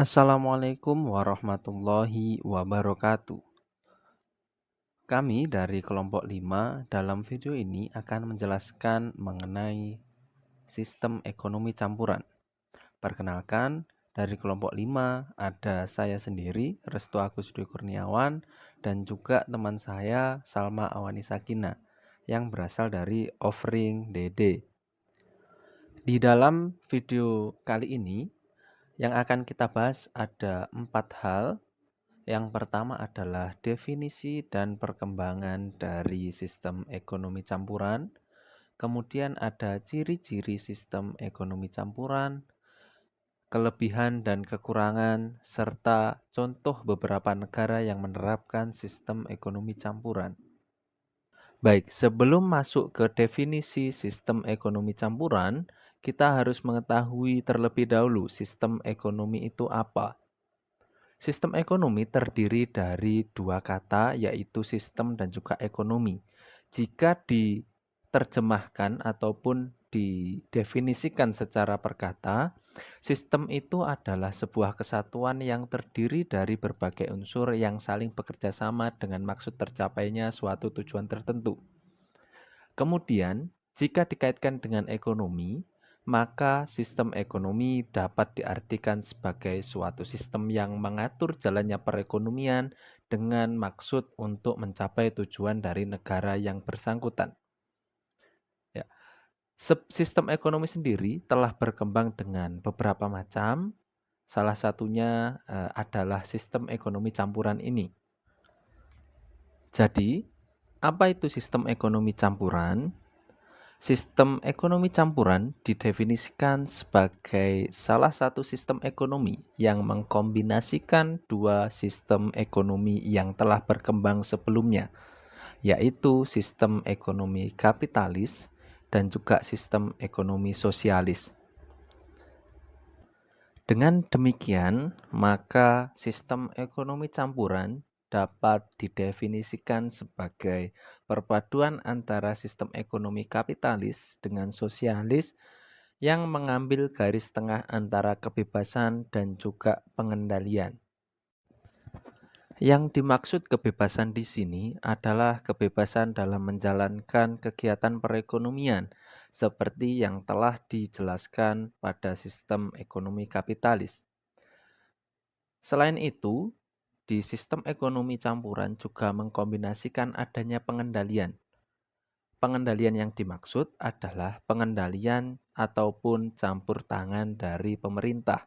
Assalamualaikum warahmatullahi wabarakatuh. Kami dari kelompok 5 dalam video ini akan menjelaskan mengenai sistem ekonomi campuran. Perkenalkan, dari kelompok 5 ada saya sendiri, Restu Agus Dwi Kurniawan, dan juga teman saya Salma Awani Sakina yang berasal dari Offering Dede. Di dalam video kali ini yang akan kita bahas ada 4 hal. Yang pertama adalah definisi dan perkembangan dari sistem ekonomi campuran. Kemudian ada ciri-ciri sistem ekonomi campuran, kelebihan dan kekurangan, serta contoh beberapa negara yang menerapkan sistem ekonomi campuran. Baik, sebelum masuk ke definisi sistem ekonomi campuran, kita harus mengetahui terlebih dahulu sistem ekonomi itu apa. Sistem ekonomi terdiri dari dua kata, yaitu sistem dan juga ekonomi. Jika diterjemahkan ataupun didefinisikan secara perkata, sistem itu adalah sebuah kesatuan yang terdiri dari berbagai unsur yang saling bekerja sama dengan maksud tercapainya suatu tujuan tertentu. Kemudian, jika dikaitkan dengan ekonomi, maka sistem ekonomi dapat diartikan sebagai suatu sistem yang mengatur jalannya perekonomian dengan maksud untuk mencapai tujuan dari negara yang bersangkutan. Ya. Sistem ekonomi sendiri telah berkembang dengan beberapa macam. Salah satunya adalah sistem ekonomi campuran ini. Jadi, apa itu sistem ekonomi campuran? Sistem ekonomi campuran didefinisikan sebagai salah satu sistem ekonomi yang mengkombinasikan dua sistem ekonomi yang telah berkembang sebelumnya, yaitu sistem ekonomi kapitalis dan juga sistem ekonomi sosialis. Dengan demikian, maka sistem ekonomi campuran dapat didefinisikan sebagai perpaduan antara sistem ekonomi kapitalis dengan sosialis yang mengambil garis tengah antara kebebasan dan juga pengendalian. Yang dimaksud kebebasan di sini adalah kebebasan dalam menjalankan kegiatan perekonomian seperti yang telah dijelaskan pada sistem ekonomi kapitalis. Selain itu, di sistem ekonomi campuran juga mengkombinasikan adanya pengendalian. Pengendalian yang dimaksud adalah pengendalian ataupun campur tangan dari pemerintah.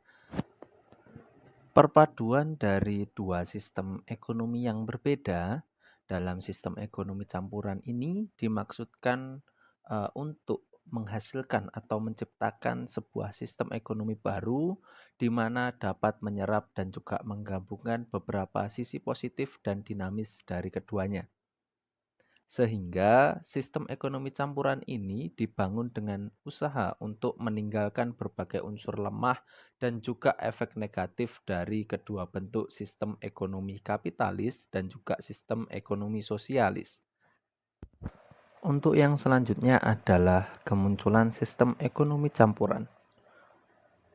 Perpaduan dari dua sistem ekonomi yang berbeda dalam sistem ekonomi campuran ini dimaksudkan untuk menghasilkan atau menciptakan sebuah sistem ekonomi baru di mana dapat menyerap dan juga menggabungkan beberapa sisi positif dan dinamis dari keduanya. Sehingga sistem ekonomi campuran ini dibangun dengan usaha untuk meninggalkan berbagai unsur lemah dan juga efek negatif dari kedua bentuk sistem ekonomi kapitalis dan juga sistem ekonomi sosialis. Untuk yang selanjutnya adalah kemunculan sistem ekonomi campuran.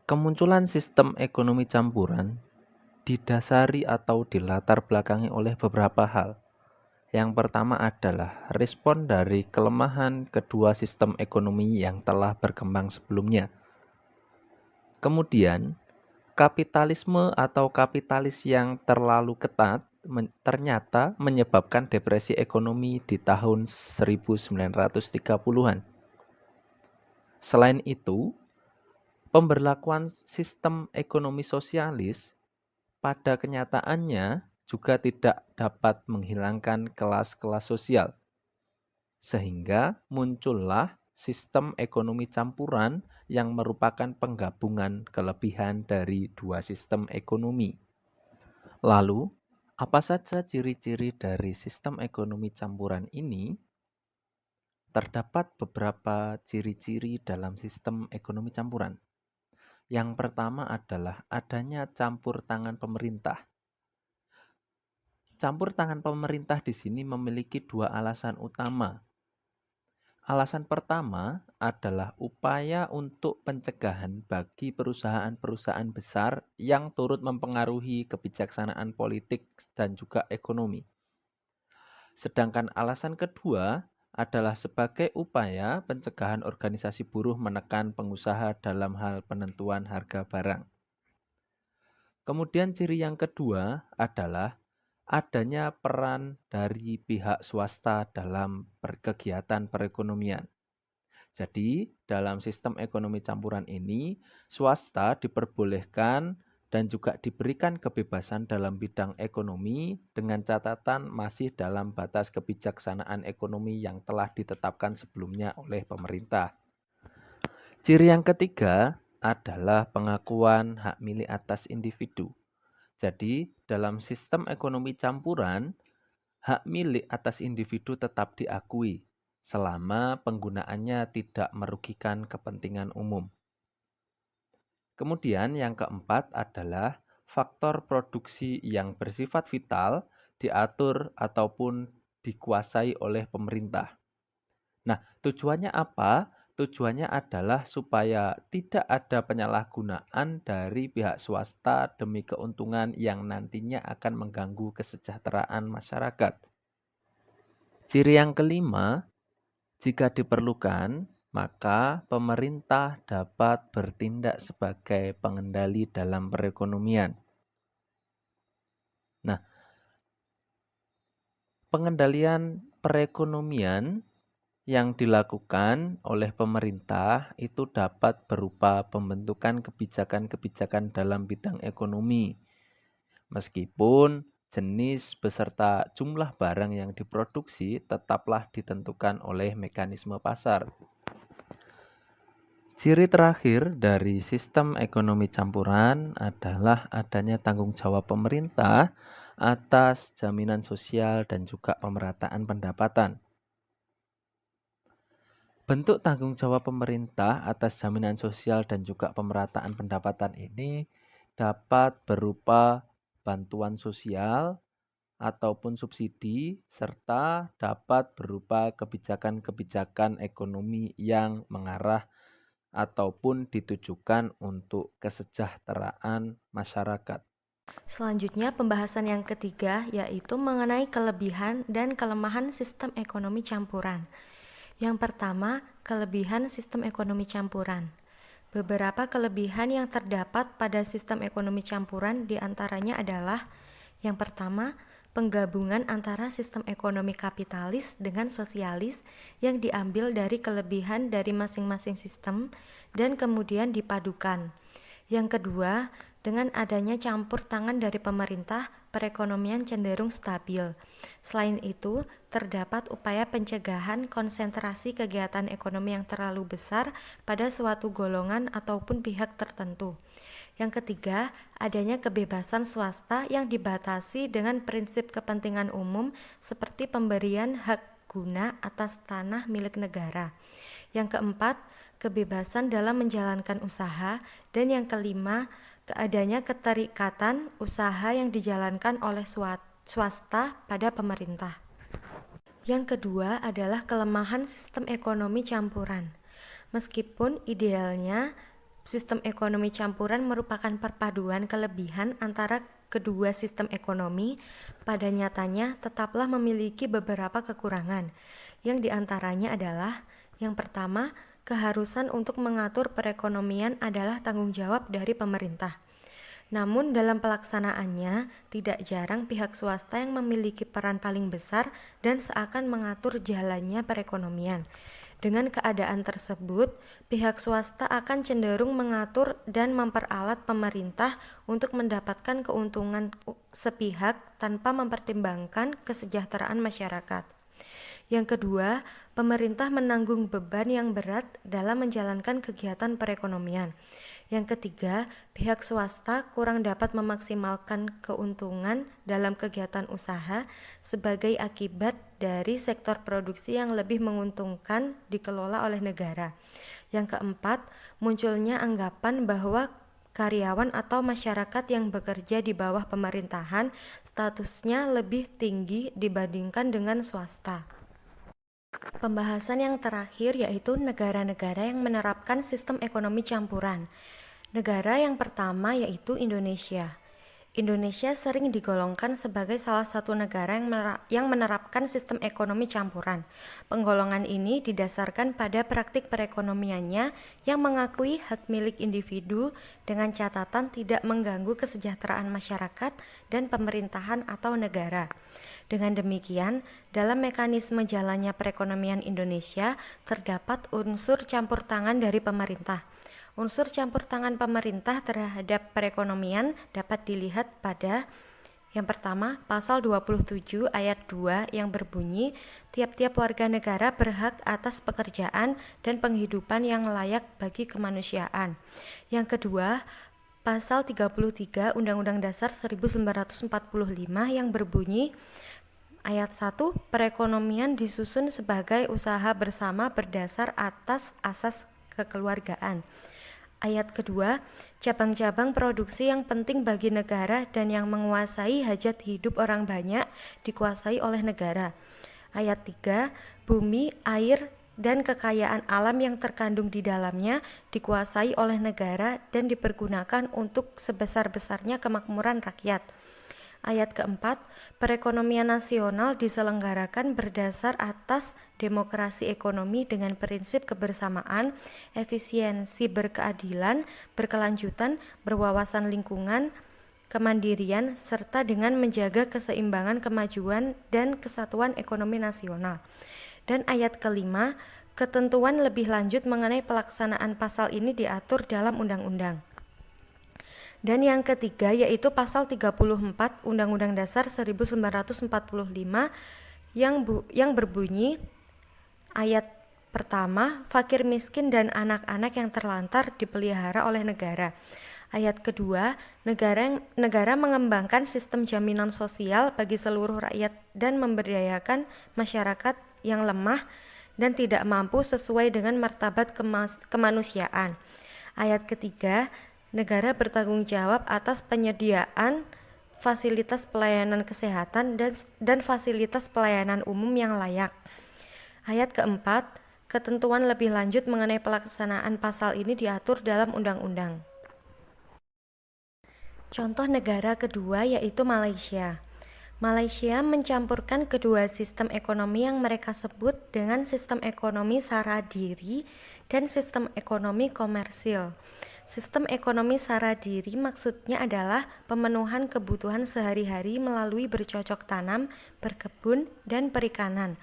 Kemunculan sistem ekonomi campuran didasari atau dilatar belakangi oleh beberapa hal. Yang pertama adalah respon dari kelemahan kedua sistem ekonomi yang telah berkembang sebelumnya. Kemudian, kapitalisme atau kapitalis yang terlalu ketat ternyata menyebabkan depresi ekonomi di tahun 1930-an. Selain itu, pemberlakuan sistem ekonomi sosialis pada kenyataannya juga tidak dapat menghilangkan kelas-kelas sosial. Sehingga muncullah sistem ekonomi campuran yang merupakan penggabungan kelebihan dari dua sistem ekonomi. Lalu, apa saja ciri-ciri dari sistem ekonomi campuran ini? Terdapat beberapa ciri-ciri dalam sistem ekonomi campuran. Yang pertama adalah adanya campur tangan pemerintah. Campur tangan pemerintah di sini memiliki dua alasan utama. Alasan pertama adalah upaya untuk pencegahan bagi perusahaan-perusahaan besar yang turut mempengaruhi kebijaksanaan politik dan juga ekonomi. Sedangkan alasan kedua adalah sebagai upaya pencegahan organisasi buruh menekan pengusaha dalam hal penentuan harga barang. Kemudian ciri yang kedua adalah adanya peran dari pihak swasta dalam kegiatan perekonomian. Jadi, dalam sistem ekonomi campuran ini, swasta diperbolehkan dan juga diberikan kebebasan dalam bidang ekonomi dengan catatan masih dalam batas kebijaksanaan ekonomi yang telah ditetapkan sebelumnya oleh pemerintah. Ciri yang ketiga adalah pengakuan hak milik atas individu. Jadi, dalam sistem ekonomi campuran, hak milik atas individu tetap diakui selama penggunaannya tidak merugikan kepentingan umum. Kemudian yang keempat adalah faktor produksi yang bersifat vital diatur ataupun dikuasai oleh pemerintah. Nah, tujuannya apa? Tujuannya adalah supaya tidak ada penyalahgunaan dari pihak swasta demi keuntungan yang nantinya akan mengganggu kesejahteraan masyarakat. Ciri yang kelima, jika diperlukan, maka pemerintah dapat bertindak sebagai pengendali dalam perekonomian. Nah, pengendalian perekonomian yang dilakukan oleh pemerintah itu dapat berupa pembentukan kebijakan-kebijakan dalam bidang ekonomi. Meskipun jenis beserta jumlah barang yang diproduksi tetaplah ditentukan oleh mekanisme pasar. Ciri terakhir dari sistem ekonomi campuran adalah adanya tanggung jawab pemerintah atas jaminan sosial dan juga pemerataan pendapatan. Bentuk tanggung jawab pemerintah atas jaminan sosial dan juga pemerataan pendapatan ini dapat berupa bantuan sosial ataupun subsidi, serta dapat berupa kebijakan-kebijakan ekonomi yang mengarah ataupun ditujukan untuk kesejahteraan masyarakat. Selanjutnya, pembahasan yang ketiga yaitu mengenai kelebihan dan kelemahan sistem ekonomi campuran. Yang pertama, kelebihan sistem ekonomi campuran. Beberapa kelebihan yang terdapat pada sistem ekonomi campuran diantaranya adalah yang pertama, penggabungan antara sistem ekonomi kapitalis dengan sosialis yang diambil dari kelebihan dari masing-masing sistem dan kemudian dipadukan. Yang kedua, dengan adanya campur tangan dari pemerintah, perekonomian cenderung stabil. Selain itu, terdapat upaya pencegahan konsentrasi kegiatan ekonomi yang terlalu besar pada suatu golongan ataupun pihak tertentu. Yang ketiga, adanya kebebasan swasta yang dibatasi dengan prinsip kepentingan umum seperti pemberian hak guna atas tanah milik negara. Yang keempat, kebebasan dalam menjalankan usaha. Dan yang kelima, adanya keterikatan usaha yang dijalankan oleh swasta pada pemerintah. Yang kedua adalah kelemahan sistem ekonomi campuran. Meskipun idealnya sistem ekonomi campuran merupakan perpaduan kelebihan antara kedua sistem ekonomi, pada nyatanya tetaplah memiliki beberapa kekurangan. Yang diantaranya adalah yang pertama, keharusan untuk mengatur perekonomian adalah tanggung jawab dari pemerintah. Namun dalam pelaksanaannya, tidak jarang pihak swasta yang memiliki peran paling besar dan seakan mengatur jalannya perekonomian. Dengan keadaan tersebut, pihak swasta akan cenderung mengatur dan memperalat pemerintah untuk mendapatkan keuntungan sepihak tanpa mempertimbangkan kesejahteraan masyarakat. Yang kedua, pemerintah menanggung beban yang berat dalam menjalankan kegiatan perekonomian. Yang ketiga, pihak swasta kurang dapat memaksimalkan keuntungan dalam kegiatan usaha sebagai akibat dari sektor produksi yang lebih menguntungkan dikelola oleh negara. Yang keempat, munculnya anggapan bahwa karyawan atau masyarakat yang bekerja di bawah pemerintahan statusnya lebih tinggi dibandingkan dengan swasta. Pembahasan yang terakhir yaitu negara-negara yang menerapkan sistem ekonomi campuran. Negara yang pertama yaitu Indonesia. Indonesia sering digolongkan sebagai salah satu negara yang menerapkan sistem ekonomi campuran. Penggolongan ini didasarkan pada praktik perekonomiannya yang mengakui hak milik individu dengan catatan tidak mengganggu kesejahteraan masyarakat dan pemerintahan atau negara. Dengan demikian, dalam mekanisme jalannya perekonomian Indonesia terdapat unsur campur tangan dari pemerintah. Unsur campur tangan pemerintah terhadap perekonomian dapat dilihat pada yang pertama, pasal 27 ayat 2 yang berbunyi, tiap-tiap warga negara berhak atas pekerjaan dan penghidupan yang layak bagi kemanusiaan. Yang kedua, pasal 33 Undang-Undang Dasar 1945 yang berbunyi, ayat 1, perekonomian disusun sebagai usaha bersama berdasar atas asas kekeluargaan. Ayat kedua, cabang-cabang produksi yang penting bagi negara dan yang menguasai hajat hidup orang banyak dikuasai oleh negara. Ayat 3, bumi, air, dan kekayaan alam yang terkandung di dalamnya dikuasai oleh negara dan dipergunakan untuk sebesar-besarnya kemakmuran rakyat. Ayat keempat, perekonomian nasional diselenggarakan berdasar atas demokrasi ekonomi dengan prinsip kebersamaan, efisiensi berkeadilan, berkelanjutan, berwawasan lingkungan, kemandirian, serta dengan menjaga keseimbangan kemajuan dan kesatuan ekonomi nasional. Dan ayat kelima, ketentuan lebih lanjut mengenai pelaksanaan pasal ini diatur dalam undang-undang. Dan yang ketiga yaitu pasal 34 Undang-Undang Dasar 1945 yang berbunyi, ayat pertama, fakir miskin dan anak-anak yang terlantar dipelihara oleh negara. Ayat kedua, negara mengembangkan sistem jaminan sosial bagi seluruh rakyat dan memberdayakan masyarakat yang lemah dan tidak mampu sesuai dengan martabat kemanusiaan. Ayat ketiga, negara bertanggung jawab atas penyediaan fasilitas pelayanan kesehatan dan fasilitas pelayanan umum yang layak. Ayat keempat, ketentuan lebih lanjut mengenai pelaksanaan pasal ini diatur dalam undang-undang. Contoh negara kedua yaitu Malaysia. Malaysia mencampurkan kedua sistem ekonomi yang mereka sebut dengan sistem ekonomi sara diri dan sistem ekonomi komersil. Sistem ekonomi sara diri maksudnya adalah pemenuhan kebutuhan sehari-hari melalui bercocok tanam, berkebun, dan perikanan.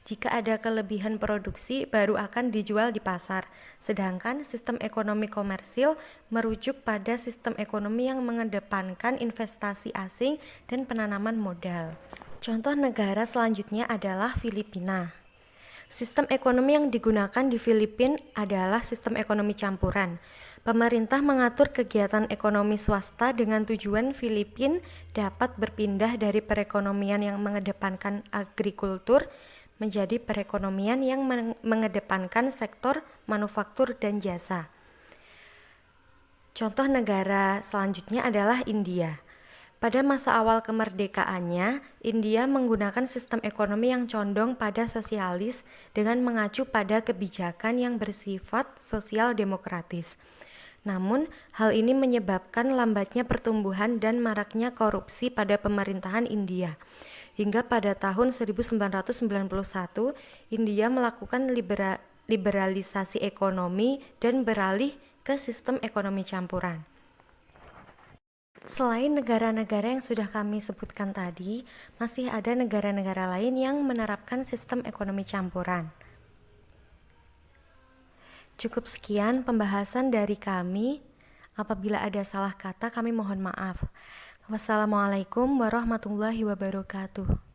Jika ada kelebihan produksi, baru akan dijual di pasar. Sedangkan sistem ekonomi komersil merujuk pada sistem ekonomi yang mengedepankan investasi asing dan penanaman modal. Contoh negara selanjutnya adalah Filipina. Sistem ekonomi yang digunakan di Filipina adalah sistem ekonomi campuran. Pemerintah mengatur kegiatan ekonomi swasta dengan tujuan Filipina dapat berpindah dari perekonomian yang mengedepankan agrikultur menjadi perekonomian yang mengedepankan sektor manufaktur dan jasa. Contoh negara selanjutnya adalah India. Pada masa awal kemerdekaannya, India menggunakan sistem ekonomi yang condong pada sosialis dengan mengacu pada kebijakan yang bersifat sosial demokratis. Namun, hal ini menyebabkan lambatnya pertumbuhan dan maraknya korupsi pada pemerintahan India. Hingga pada tahun 1991, India melakukan liberalisasi ekonomi dan beralih ke sistem ekonomi campuran. Selain negara-negara yang sudah kami sebutkan tadi, masih ada negara-negara lain yang menerapkan sistem ekonomi campuran. Cukup sekian pembahasan dari kami. Apabila ada salah kata, kami mohon maaf. Wassalamualaikum warahmatullahi wabarakatuh.